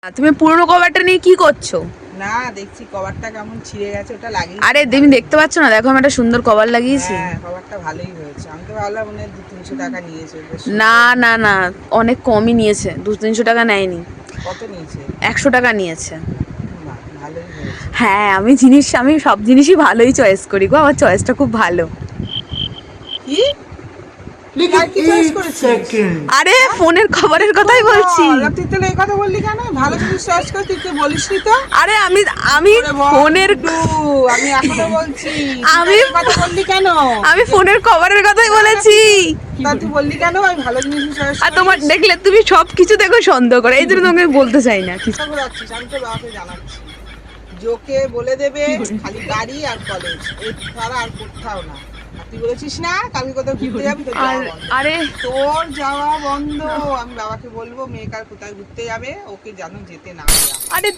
তুমি পুরনো কভারটা নিয়ে কি করছো? না, দেখছি কভারটা কেমন ছিঁড়ে গেছে, ওটা লাগিয়ে। আরে তুমি দেখতে পাচ্ছ না? দেখো আমি একটা সুন্দর কভার লাগিয়েছি। হ্যাঁ, কভারটা ভালোই হয়েছে। আমি তো ভাবলাম মনে হয় 200-300 টাকা নিয়েছে। না না না, অনেক কমই নিয়েছে, 200-300 টাকা নেয়নি। কত নিয়েছে? 100 টাকা নিয়েছে। না, ভালোই হয়েছে। হ্যাঁ, আমি সব জিনিসই ভালোই চয়েস করি গো, আমার চয়েসটা খুব ভালো। কি? আর কি চয়েস করেছিস? আরে ফোনের কভারের কথাই বলছি। তুই তো এই কথা বললি কেন? ভালো জিনিস চয়েস করে তুই তো বলিসনি তো। আরে আমি ফোনের আমি এখনো বলছি, আমি এই কথা বললি কেন? আমি ফোনের কভারের কথাই বলেছি। তা তুই বললি কেন আমি ভালো জিনিস চয়েস আর তোমার দেখলে তুমি সবকিছু দেখো সন্দেহ করে, এই জন্য তোমাকে বলতে চাই না কিছু। যাচ্ছিস? আমি তো বাবাকে জানাচ্ছি, জোকে বলে দেবে খালি গাড়ি আর কলেজ, এই ছাড়া আর কোথাও না। আর তুই বলেছিস না কালকে কোথাও ঘুরতে যাবি, তোর যাওয়া বন্ধ। আরে তোর যাওয়া বন্ধ। আমি বাবাকে বলবো মেয়ে কাল কোথায় ঘুরতে যাবে, ওকে যেন যেতে না দেয়। আরে